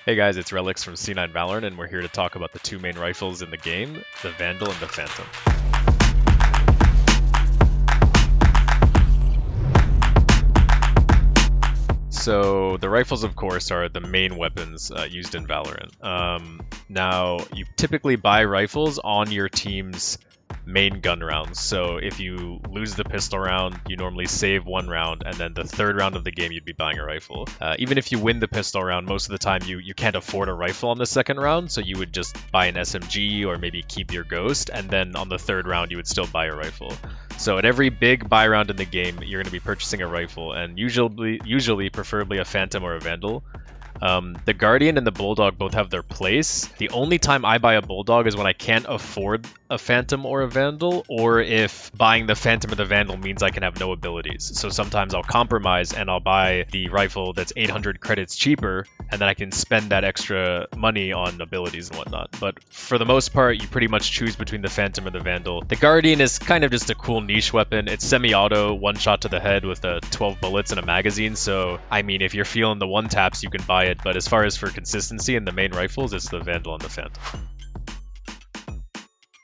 Hey guys, it's Relyks from C9 VALORANT, and we're here to talk about the two main rifles in the game, the VANDEL and the Phantom. So the rifles, of course, are the main weapons used in VALORANT. Now, you typically buy rifles on your team's main gun rounds. So if you lose the pistol round, you normally save one round, and then the third round of the game you'd be buying a rifle. Even if you win the pistol round, most of the time you can't afford a rifle on the second round, so you would just buy an SMG or maybe keep your Ghost, and then on the third round you would still buy a rifle. So at every big buy round in the game, you're going to be purchasing a rifle, and usually preferably a Phantom or a Vandal. The Guardian and the Bulldog both have their place. The only time I buy a Bulldog is when I can't afford a Phantom or a Vandal, or if buying the Phantom or the Vandal means I can have no abilities. So sometimes I'll compromise and I'll buy the rifle that's 800 credits cheaper, and then I can spend that extra money on abilities and whatnot. But for the most part, you pretty much choose between the Phantom or the Vandal. The Guardian is kind of just a cool niche weapon. It's semi-auto, one shot to the head with 12 bullets in a magazine. So, I mean, if you're feeling the one taps, you can buy it. But as far as for consistency and the main rifles, it's the Vandal and the Phantom.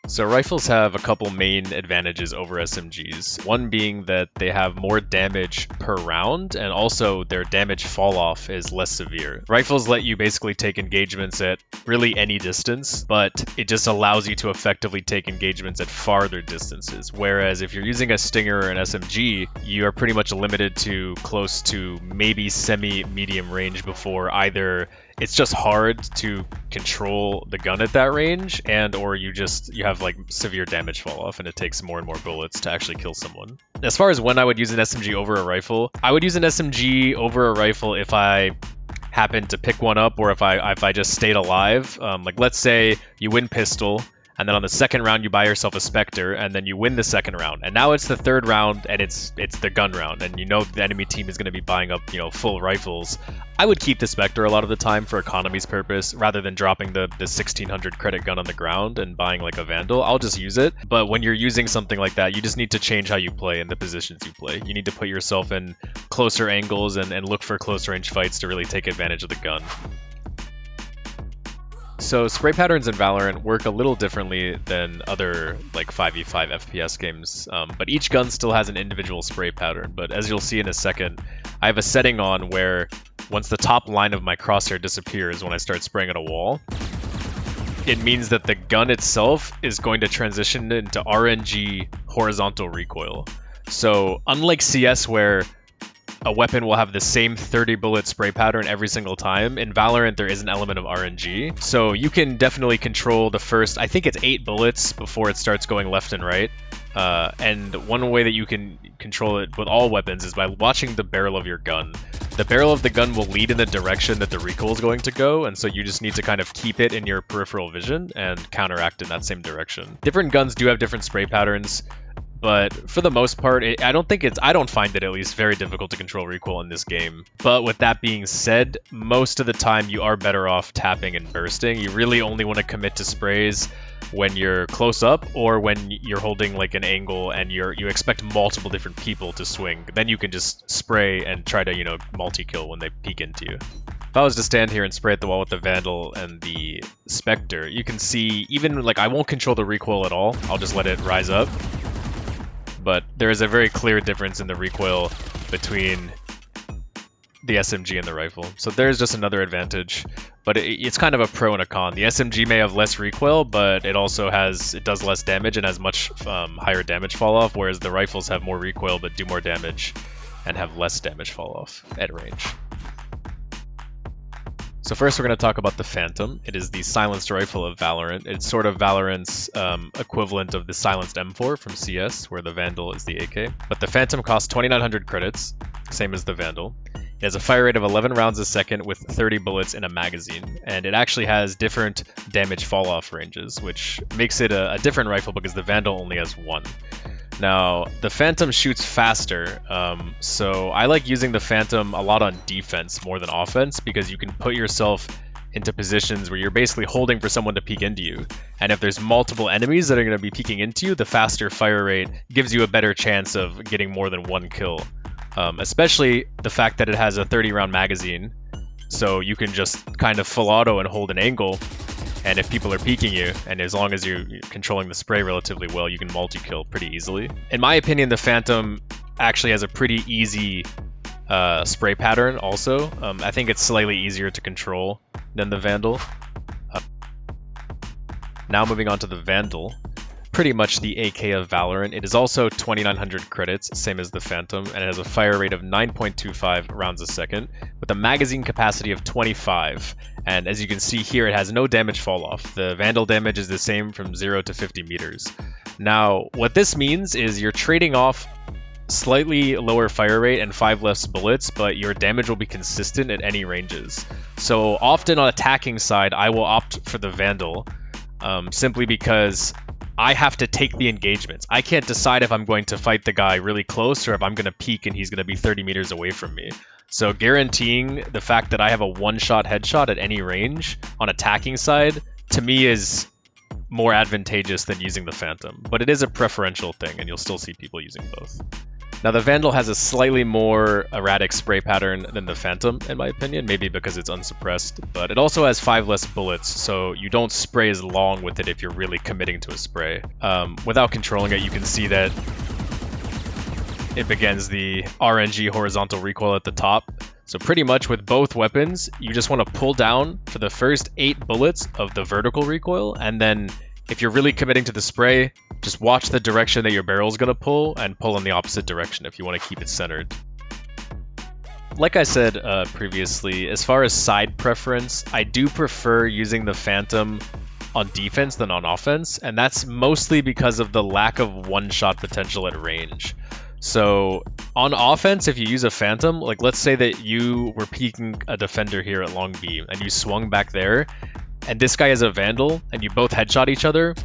So rifles have a couple main advantages over SMGs. One being that they have more damage per round, and also their damage fall off is less severe. Rifles let you basically take engagements at really any distance, but it just allows you to effectively take engagements at farther distances. Whereas if you're using a Stinger or an SMG, you are pretty much limited to close to maybe semi-medium range before either it's just hard to control the gun at that range, and or you have like severe damage fall off and it takes more and more bullets to actually kill someone. As far as when I would use an SMG over a rifle, I would use an SMG over a rifle if I happen to pick one up, or if I just stayed alive. Like let's say you win pistol, and then on the second round you buy yourself a Spectre, and then you win the second round, and now it's the third round and it's the gun round, and you know the enemy team is going to be buying up full rifles. I would keep the Spectre a lot of the time for economy's purpose, rather than dropping the 1600 credit gun on the ground and buying like a Vandal. I'll just use it. But when you're using something like that, you just need to change how you play and the positions you play. You need to put yourself in closer angles and look for close range fights to really take advantage of the gun. So spray patterns in VALORANT work a little differently than other like 5v5 FPS games, but each gun still has an individual spray pattern. But as you'll see in a second, I have a setting on where once the top line of my crosshair disappears when I start spraying at a wall, it means that the gun itself is going to transition into RNG horizontal recoil. So unlike CS where a weapon will have the same 30 bullet spray pattern every single time, in VALORANT there is an element of RNG. So you can definitely control the first, I think it's 8 bullets before it starts going left and right. And one way that you can control it with all weapons is by watching the barrel of your gun. The barrel of the gun will lead in the direction that the recoil is going to go, and so you just need to kind of keep it in your peripheral vision and counteract in that same direction. Different guns do have different spray patterns, but for the most part, I don't find it at least very difficult to control recoil in this game. But with that being said, most of the time you are better off tapping and bursting. You really only want to commit to sprays when you're close up, or when you're holding like an angle and you expect multiple different people to swing. Then you can just spray and try to, multi-kill when they peek into you. If I was to stand here and spray at the wall with the Vandal and the Spectre, you can see even like I won't control the recoil at all. I'll just let it rise up. But there is a very clear difference in the recoil between the SMG and the rifle. So there's just another advantage, but it's kind of a pro and a con. The SMG may have less recoil, but it does less damage and has much higher damage fall off, whereas the rifles have more recoil but do more damage and have less damage fall off at range. So first we're going to talk about the Phantom. It is the silenced rifle of VALORANT. It's sort of VALORANT's equivalent of the silenced M4 from CS, where the Vandal is the AK. But the Phantom costs 2,900 credits, same as the Vandal. It has a fire rate of 11 rounds a second with 30 bullets in a magazine, and it actually has different damage fall-off ranges, which makes it a different rifle because the Vandal only has one. Now, the Phantom shoots faster, so I like using the Phantom a lot on defense more than offense, because you can put yourself into positions where you're basically holding for someone to peek into you. And if there's multiple enemies that are going to be peeking into you, the faster fire rate gives you a better chance of getting more than one kill. Especially the fact that it has a 30 round magazine. So you can just kind of full auto and hold an angle, and if people are peeking you, and as long as you're controlling the spray relatively well, you can multi-kill pretty easily. In my opinion, the Phantom actually has a pretty easy spray pattern also. I think it's slightly easier to control than the Vandal. Now moving on to the Vandal. Pretty much the AK of Valorant. It is also 2900 credits, same as the Phantom, and it has a fire rate of 9.25 rounds a second, with a magazine capacity of 25. And as you can see here, it has no damage fall off. The Vandal damage is the same from 0 to 50 meters. Now, what this means is you're trading off slightly lower fire rate and 5 less bullets, but your damage will be consistent at any ranges. So often on attacking side, I will opt for the Vandal, simply because I have to take the engagements. I can't decide if I'm going to fight the guy really close or if I'm going to peek and he's going to be 30 meters away from me. So guaranteeing the fact that I have a one-shot headshot at any range on attacking side, to me, is more advantageous than using the Phantom. But it is a preferential thing, and you'll still see people using both. Now, the Vandal has a slightly more erratic spray pattern than the Phantom, in my opinion, maybe because it's unsuppressed, but it also has 5 less bullets, so you don't spray as long with it if you're really committing to a spray. Without controlling it, you can see that it begins the RNG horizontal recoil at the top. So pretty much with both weapons, you just want to pull down for the first 8 bullets of the vertical recoil, and then if you're really committing to the spray, just watch the direction that your barrel is going to pull and pull in the opposite direction if you want to keep it centered. Like I said previously, as far as side preference, I do prefer using the Phantom on defense than on offense, and that's mostly because of the lack of one-shot potential at range. So on offense, if you use a Phantom, like let's say that you were peeking a defender here at long B and you swung back there, and this guy is a Vandal, and you both headshot each other,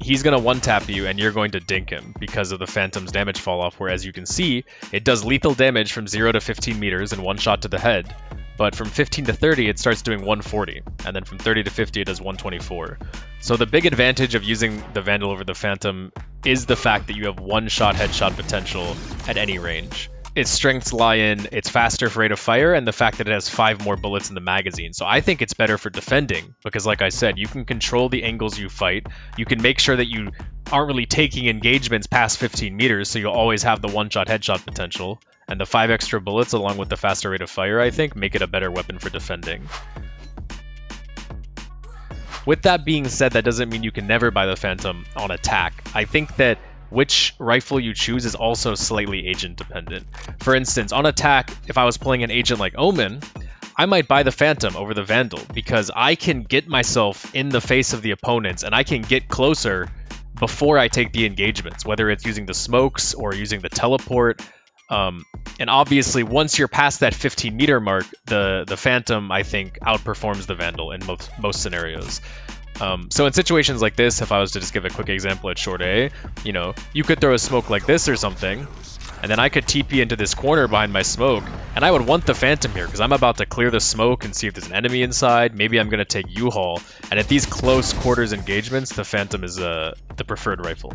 he's going to one-tap you, and you're going to dink him because of the Phantom's damage fall-off, where as you can see, it does lethal damage from 0 to 15 meters and one shot to the head, but from 15 to 30, it starts doing 140, and then from 30 to 50, it does 124. So the big advantage of using the Vandal over the Phantom is the fact that you have one-shot headshot potential at any range. Its strengths lie in its faster rate of fire and the fact that it has 5 more bullets in the magazine. So I think it's better for defending because, like I said, you can control the angles you fight. You can make sure that you aren't really taking engagements past 15 meters, so you'll always have the one-shot headshot potential. And the 5 extra bullets, along with the faster rate of fire, I think, make it a better weapon for defending. With that being said, that doesn't mean you can never buy the Phantom on attack. I think that which rifle you choose is also slightly agent dependent. For instance, on attack, if I was playing an agent like Omen, I might buy the Phantom over the Vandal because I can get myself in the face of the opponents and I can get closer before I take the engagements, whether it's using the smokes or using the teleport. And obviously, once you're past that 15-meter mark, the Phantom, I think, outperforms the Vandal in most scenarios. So in situations like this, if I was to just give a quick example at short A, you know, you could throw a smoke like this or something, and then I could TP into this corner behind my smoke, and I would want the Phantom here because I'm about to clear the smoke and see if there's an enemy inside. Maybe I'm going to take U-Haul, and at these close quarters engagements, the Phantom is the preferred rifle.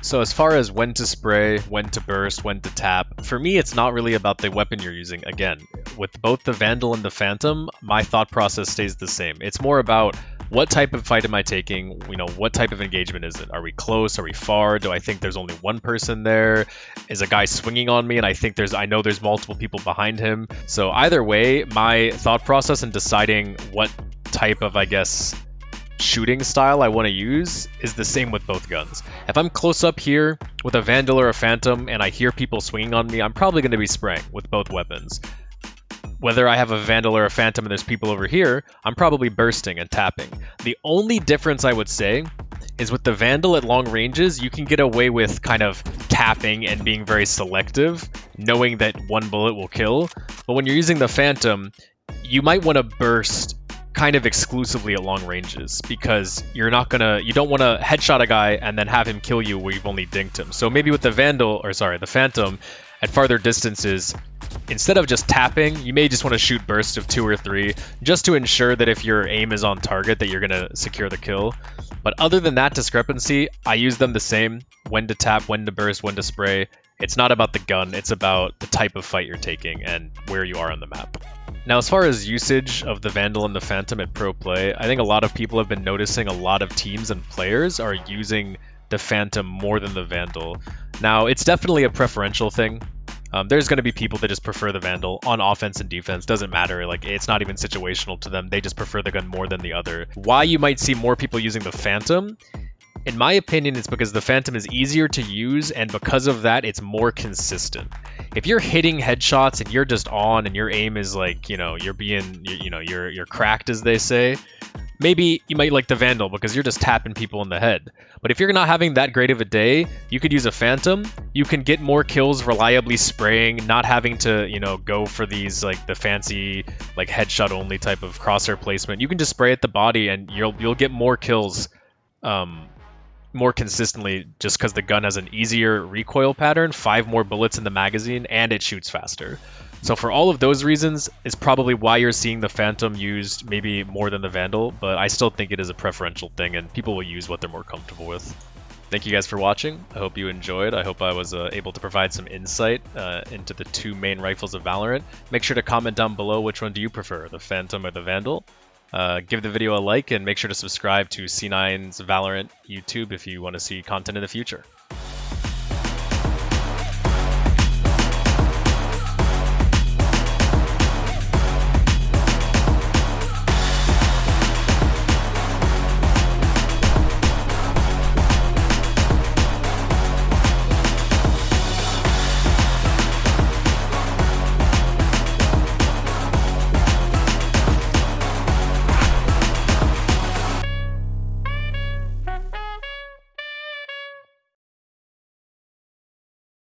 So as far as when to spray, when to burst, when to tap, for me it's not really about the weapon you're using. Again, with both the Vandal and the Phantom, my thought process stays the same. It's more about what type of fight am I taking, you know, what type of engagement is it? Are we close? Are we far? Do I think there's only one person there? Is a guy swinging on me and I know there's multiple people behind him? So either way, my thought process in deciding what type of, I guess, shooting style I want to use is the same with both guns. If I'm close up here with a Vandal or a Phantom and I hear people swinging on me, I'm probably going to be spraying with both weapons. Whether I have a Vandal or a Phantom and there's people over here, I'm probably bursting and tapping. The only difference I would say is with the Vandal at long ranges, you can get away with kind of tapping and being very selective, knowing that one bullet will kill. But when you're using the Phantom, you might want to burst kind of exclusively at long ranges because you don't want to headshot a guy and then have him kill you where you've only dinked him. So maybe with the the Phantom at farther distances, instead of just tapping, you may just want to shoot bursts of 2 or 3 just to ensure that if your aim is on target that you're going to secure the kill. But other than that discrepancy, I use them the same: when to tap, when to burst, when to spray. It's not about the gun, it's about the type of fight you're taking and where you are on the map. Now, as far as usage of the Vandal and the Phantom at pro play, I think a lot of people have been noticing a lot of teams and players are using the Phantom more than the Vandal. Now, it's definitely a preferential thing. There's going to be people that just prefer the Vandal on offense and defense. Doesn't matter. Like, it's not even situational to them. They just prefer the gun more than the other. Why you might see more people using the Phantom, in my opinion, it's because the Phantom is easier to use, and because of that, it's more consistent. If you're hitting headshots and you're just on and your aim is like, you're being, you're cracked, as they say, maybe you might like the Vandal because you're just tapping people in the head. But if you're not having that great of a day, you could use a Phantom. You can get more kills reliably spraying, not having to, go for these like the fancy like headshot only type of crosshair placement. You can just spray at the body and you'll get more kills more consistently just because the gun has an easier recoil pattern, 5 more bullets in the magazine, and it shoots faster. So for all of those reasons, it's probably why you're seeing the Phantom used maybe more than the Vandal, but I still think it is a preferential thing and people will use what they're more comfortable with. Thank you guys for watching. I hope you enjoyed. I hope I was able to provide some insight into the 2 main rifles of Valorant. Make sure to comment down below which one do you prefer, the Phantom or the Vandal. Give the video a like and make sure to subscribe to C9's Valorant YouTube if you want to see content in the future.